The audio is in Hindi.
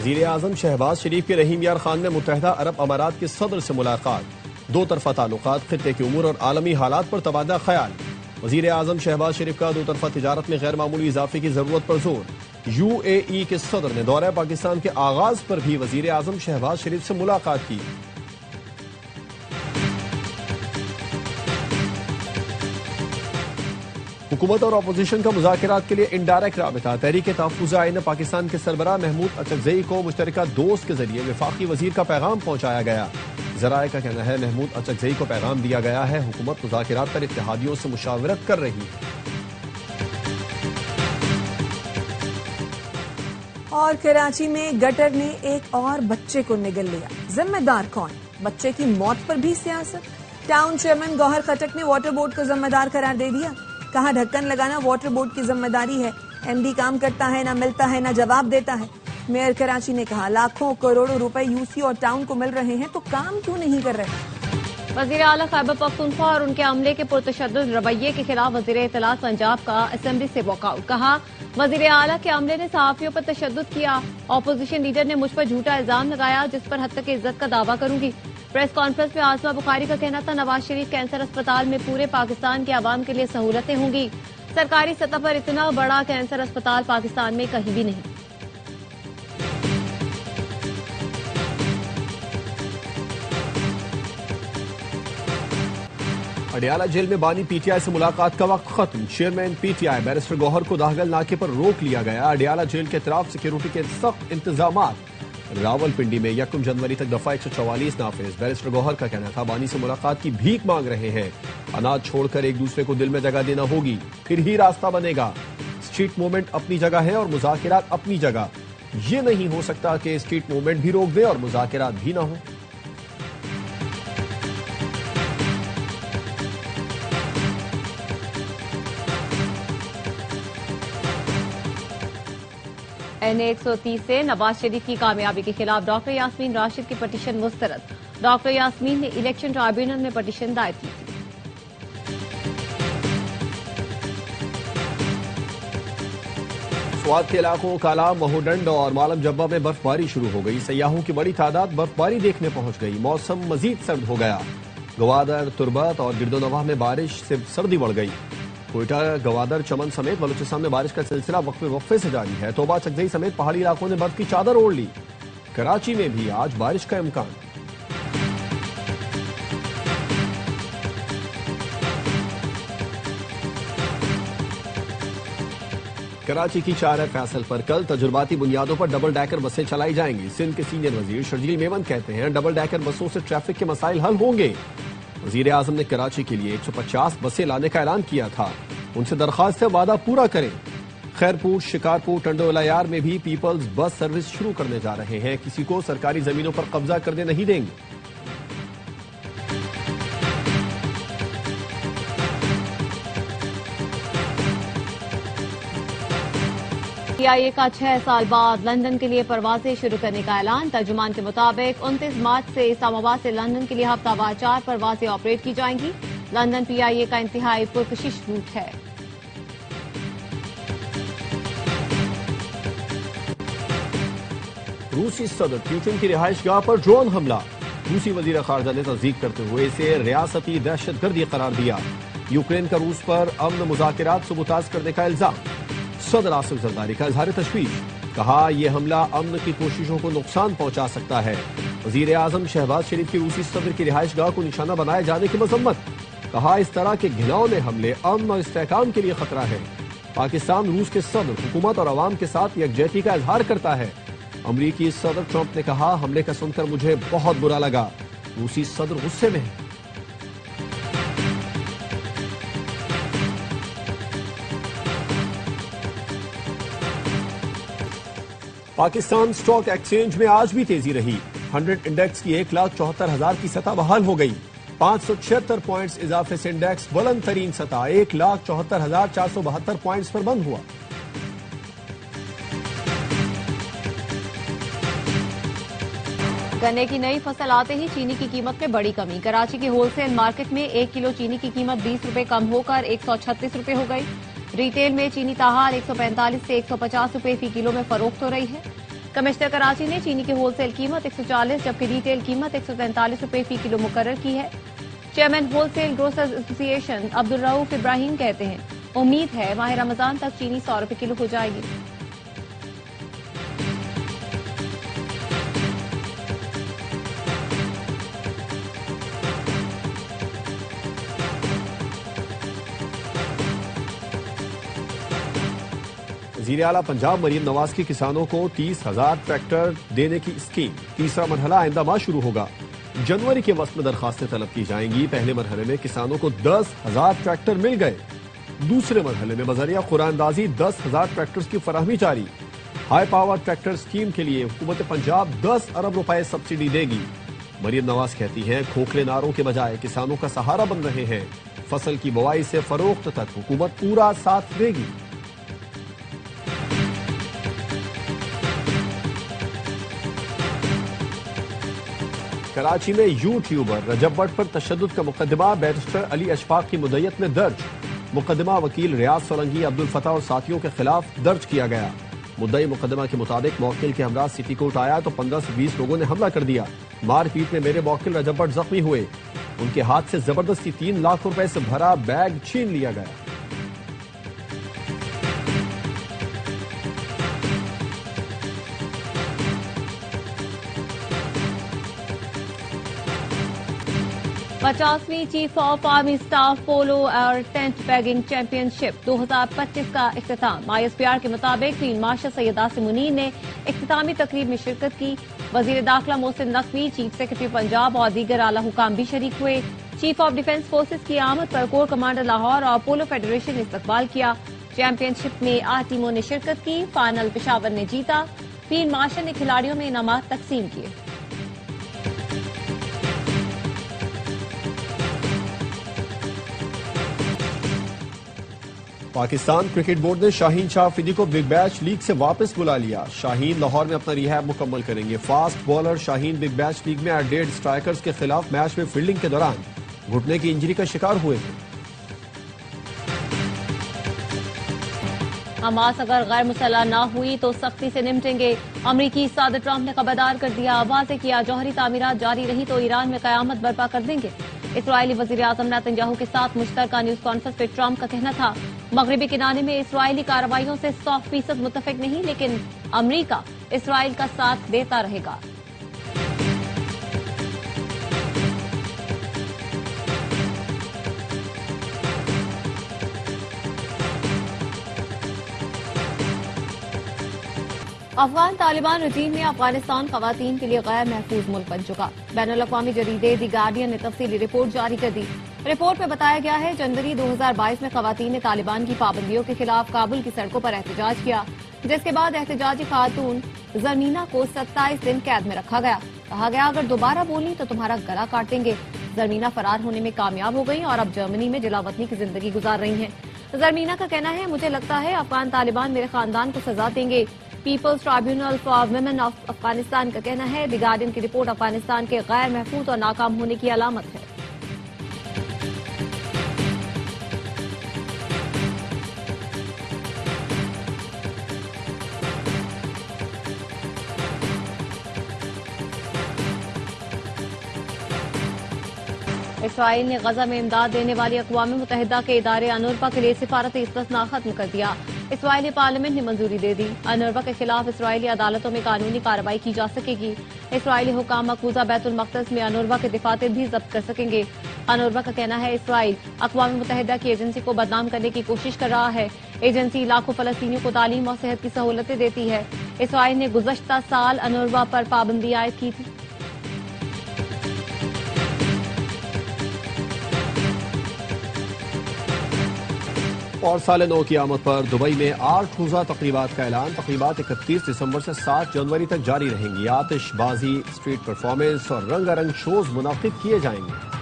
वज़ीर आज़म शहबाज शरीफ के रहीम यार खान ने मुत्तहिदा अरब अमारात के सदर से मुलाकात, दो तरफा ताल्लुकात, खित्ते के उमूर और आलमी हालात पर तबादला ख्याल। वज़ीर आज़म शहबाज शरीफ का दो तरफा तिजारत में गैर मामूली इजाफे की जरूरत पर जोर। UAE के सदर ने दौरा पाकिस्तान के आगाज पर भी वज़ीर आज़म शहबाज शरीफ से मुलाकात की। हुकूमत और अपोजिशन का मुज़ाकरात के लिए इनडायरेक्ट राबिता। तहरीक तहफ़्फ़ुज़ आईन पाकिस्तान के सरबराह महमूद अचकज़ई को मुश्तरका दोस्त के जरिए वफाकी वजीर का पैगाम पहुंचाया गया। ज़राए का कहना है महमूद अचकज़ई को पैगाम दिया गया है, हुकूमत मुज़ाकरात पर इत्तेहादियों से मुशावरत कर रही है। और कराची में गटर ने एक और बच्चे को निगल लिया, जिम्मेदार कौन? बच्चे की मौत पर भी सियासत। टाउन चेयरमैन गौहर खटक ने वाटर बोर्ड को जिम्मेदार करार दे दिया, कहा ढक्कन लगाना वाटर बोर्ड की जिम्मेदारी है। MD काम करता है, ना मिलता है, ना जवाब देता है। मेयर कराची ने कहा लाखों करोड़ों रुपए UC और टाउन को मिल रहे हैं तो काम क्यों नहीं कर रहे? वजीर आला खैबर पख्तूनख्वा और उनके अमले के पुरतशद्दुद रवैये के खिलाफ वजीर इत्तलात पंजाब का असेंबली से वॉकआउट। कहा वजीर आला के अमले ने सहाफियों पर तशद्दुद किया। ऑपोजिशन लीडर ने मुझ पर झूठा इल्जाम लगाया, जिस पर हद तक इज्जत का दावा करूंगी। प्रेस कॉन्फ्रेंस में आसमा बुखारी का कहना था नवाज शरीफ कैंसर अस्पताल में पूरे पाकिस्तान के आवाम के लिए सहूलतें होंगी। सरकारी सतह पर इतना बड़ा कैंसर अस्पताल पाकिस्तान में कहीं भी नहीं। अडियाला जेल में बानी PTI से मुलाकात का वक्त खत्म। चेयरमैन PTI बैरिस्टर गौहर को दाखिल नाके पर रोक लिया गया। अडियाला जेल के तरफ सिक्योरिटी के सख्त इंतजाम। रावलपिंडी में 1 जनवरी तक दफा 144 नाफिज। बैरिस्टर गौहर का कहना था बानी से मुलाकात की भीख मांग रहे हैं, अनाज छोड़कर एक दूसरे को दिल में जगह देना होगी, फिर ही रास्ता बनेगा। स्ट्रीट मूवमेंट अपनी जगह है और मुज़ाकरात अपनी जगह। ये नहीं हो सकता कि स्ट्रीट मूवमेंट भी रोक दे और मुज़ाकरात भी ना हो। NA 130 से नवाज शरीफ की कामयाबी के खिलाफ डॉक्टर यास्मीन राशिद की पटिशन मुस्तरद। डॉक्टर यास्मीन ने इलेक्शन ट्राइब्यूनल में पटिशन दायर की थी। स्वात के इलाकों काला, महोडंड और मालम जब्बा में बर्फबारी शुरू हो गई। सयाहों की बड़ी तादाद बर्फबारी देखने पहुंच गई। मौसम मजीद सर्द हो गया। गवादर, तुर्बत और गिरदोनवाह में बारिश से सर्दी बढ़ गई। कोयटा, गवादर, चमन समेत बलूचिस्तान में बारिश का सिलसिला वक्फे से जारी है। तोबा, चकजई समेत पहाड़ी इलाकों ने बर्फ की चादर ओढ़ ली। कराची में भी आज बारिश का इम्कान। कराची की 4 फैसल पर कल तजुर्बाती बुनियादों पर डबल डैकर बसें चलाई जाएंगी। सिंध के सीनियर वजीर शर्जील मेमन कहते हैं डबल डैकर बसों से ट्रैफिक के मसाइल हल होंगे। वजीर आजम ने कराची के लिए 150 बसें लाने का ऐलान किया था, उनसे दरखास्त है वादा पूरा करें। खैरपुर, शिकारपुर, टंडोलायार में भी पीपल्स बस सर्विस शुरू करने जा रहे हैं। किसी को सरकारी जमीनों पर कब्जा करने नहीं देंगे। PIA का 6 साल बाद लंदन के लिए परवाजें शुरू करने का ऐलान। तर्जुमान के मुताबिक 29 मार्च से इस्लामाबाद से लंदन के लिए हफ्तावार 4 परवाजें ऑपरेट की जाएंगी। लंदन PIA का इंतहाई पुरकशिश रूट है। रूसी सदर पुतिन की रिहाइशगाह पर ड्रोन हमला। रूसी वजीर खारजा ने तस्दीक करते हुए इसे रियासती दहशतगर्दी करार दिया। यूक्रेन का रूस पर अमन मुज़ाकरात सबूताज करने का इल्जाम। सदर आसिफ जरदारी का इजहार तशवीश, कहा यह हमला अमन की कोशिशों को नुकसान पहुंचा सकता है। वजीर आजम शहबाज शरीफ की रूसी सदर की रिहाइशगाह को निशाना बनाए जाने की मजम्मत, कहा इस तरह के घिनौने हमले अमन और इस्तेहकाम के लिए खतरा है। पाकिस्तान रूस के सदर हुकूमत और अवाम के साथ यकजहती का इजहार करता है। अमरीकी सदर ट्रंप ने कहा हमले का सुनकर मुझे बहुत बुरा लगा। रूसी सदर गुस्से में है। पाकिस्तान स्टॉक एक्सचेंज में आज भी तेजी रही। 100 इंडेक्स की 1,74,000 की सतह बहाल हो गई। 576 पॉइंट्स इजाफे से इंडेक्स बुलंद तरीन सतह 1,74,472 पॉइंट्स पर बंद हुआ। गन्ने की नई फसल आते ही चीनी की कीमत में बड़ी कमी। कराची की होलसेल मार्केट में 1 किलो चीनी की कीमत 20 रुपए कम होकर 136 रुपए हो गई। रिटेल में चीनी ताहाल 145 से 150 रुपए फी किलो में फरोख्त हो रही है। कमिश्नर कराची ने चीनी की होलसेल कीमत 140 जबकि रिटेल कीमत 143 रुपए फी किलो मुकर्रर की है। Chairman wholesale grocers association Abdul Rauf Ibrahim कहते हैं, उम्मीद है माह रमजान तक चीनी 100 रुपए किलो हो जाएगी। वज़ीर आला पंजाब मरीम नवाज की किसानों को 30,000 ट्रैक्टर देने की स्कीम, तीसरा मरहला आइंदा माह शुरू होगा। जनवरी के वक्त में दरखास्तें तलब की जाएंगी। पहले मरहले में किसानों को 10,000 ट्रैक्टर मिल गए। दूसरे मरहले में बजरिया कुरानदाजी 10,000 ट्रैक्टर्स की फराहमी जारी। हाई पावर ट्रैक्टर स्कीम के लिए हुकूमत पंजाब 10 अरब रुपए सब्सिडी देगी। मरीम नवाज कहती हैं, खोखले नारों के बजाय किसानों का सहारा बन रहे हैं। फसल की बुआई से फरोख्त तक हुकूमत पूरा साथ देगी। कराची में यूट्यूबर रजब भट्ट पर तशद्दुद का मुकदमा बैरिस्टर अली अशफाक की मुद्दत में दर्ज। मुकदमा वकील रियाज सोलंकी, अब्दुल फता और साथियों के खिलाफ दर्ज किया गया। मुद्दई मुकदमा के मुताबिक मौकिल के हमरा सिटी कोर्ट आया तो 15 से 20 लोगों ने हमला कर दिया। मारपीट में मेरे मौकिल रजब भट्ट जख्मी हुए। उनके हाथ से जबरदस्ती 3 लाख रुपए से भरा बैग छीन लिया गया। पचासवीं चीफ ऑफ आर्मी स्टाफ पोलो और टेंट बैगिंग चैंपियनशिप 2025 का इख्तिताम। ISPR के मुताबिक फील्ड मार्शल सैयद आसिम मुनीर ने इख्तितामी तकरीब में शिरकत की। वजीर दाखिला मोहसिन नकवी, चीफ सेक्रेटरी पंजाब और दीगर आला हुकाम भी शरीक हुए। चीफ ऑफ डिफेंस फोर्सेज की आमद पर कोर कमांडर लाहौर और पोलो फेडरेशन ने इस्तकबाल किया। चैंपियनशिप में 8 टीमों ने शिरकत की। फाइनल पेशावर ने जीता। फील्ड मार्शल ने खिलाड़ियों में इनामात तकसीम किए। पाकिस्तान क्रिकेट बोर्ड ने शाहीन शाह अफरीदी को बिग बैश लीग से वापस बुला लिया। शाहीन लाहौर में अपना रिहैब मुकम्मल करेंगे। Fast bowler Shaheen big bash league में एडेड स्ट्राइकर्स के खिलाफ मैच में फील्डिंग के दौरान घुटने की इंजरी का शिकार हुए थे। हमास अगर गैर मुसल्लह न हुई तो सख्ती से निपटेंगे। अमरीकी सदर ट्रंप ने खबरदार कर दिया, वाज़ेह किया जौहरी तामीरात जारी रही तो ईरान में कयामत बर्पा कर देंगे। इसराइली वजीर आजम नेतन्याहू के साथ मुश्तरका न्यूज कॉन्फ्रेंस में ट्रंप का कहना था, मगरबी किनारे में इसराइली कार्रवाइयों से 100% मुतफिक नहीं, लेकिन अमरीका इसराइल का साथ देता रहेगा। अफगान तालिबान रजीम में अफगानिस्तान खवातीन के लिए गैर महफूज मुल्क बन चुका। बैनुल-अक़वामी जरीदे दी गार्डियन ने तफसीली रिपोर्ट जारी कर दी। रिपोर्ट में बताया गया है, जनवरी 2022 में खवातीन ने तालिबान की पाबंदियों के खिलाफ काबुल की सड़कों पर एहतजाज किया, जिसके बाद एहतजाजी खातून जरमीना को 27 दिन कैद में रखा गया। कहा गया, अगर दोबारा बोली तो तुम्हारा गला काट देंगे। जरमीना फरार होने में कामयाब हो गई और अब जर्मनी में जलावतनी की जिंदगी गुजार रही हैं। जरमीना का कहना है, मुझे लगता है अफगान तालिबान मेरे खानदान को सजा देंगे। People's tribunal for women of Afghanistan का कहना है, द गार्डियन की रिपोर्ट अफगानिस्तान के गैर महफूज और नाकाम होने की अलामत है। इसराइल ने गजा में इमदाद देने वाली अक़वाम मुत्तहिदा के इदारे अनूरवा के लिए सिफारती इस्तिस्ना खत्म कर दिया। इसराइली पार्लियामेंट ने मंजूरी दे दी। अनूरवा के खिलाफ इसराइली अदालतों में कानूनी कार्रवाई की जा सकेगी। इसराइली हुकाम मकबूजा बैतुल मक़दस में अनूरवा के दफातर भी जब्त कर सकेंगे। अनूरवा का कहना है, इसराइल अक़वाम मुत्तहिदा की एजेंसी को बदनाम करने की कोशिश कर रहा है। एजेंसी लाखों फलस्तीनियों को तालीम और सेहत की सहूलतें देती है। इसराइल ने गुज़श्ता साल अनूरवा पर पाबंदी आयद की थी। और साल नौ की आमद पर दुबई में 8 रोज़ा तकरीबात का ऐलान। तकरीबात 31 दिसंबर से 7 जनवरी तक जारी रहेंगी। आतिशबाजी, स्ट्रीट परफॉर्मेंस और रंगारंग शोज मुनाकिद किए जाएंगे।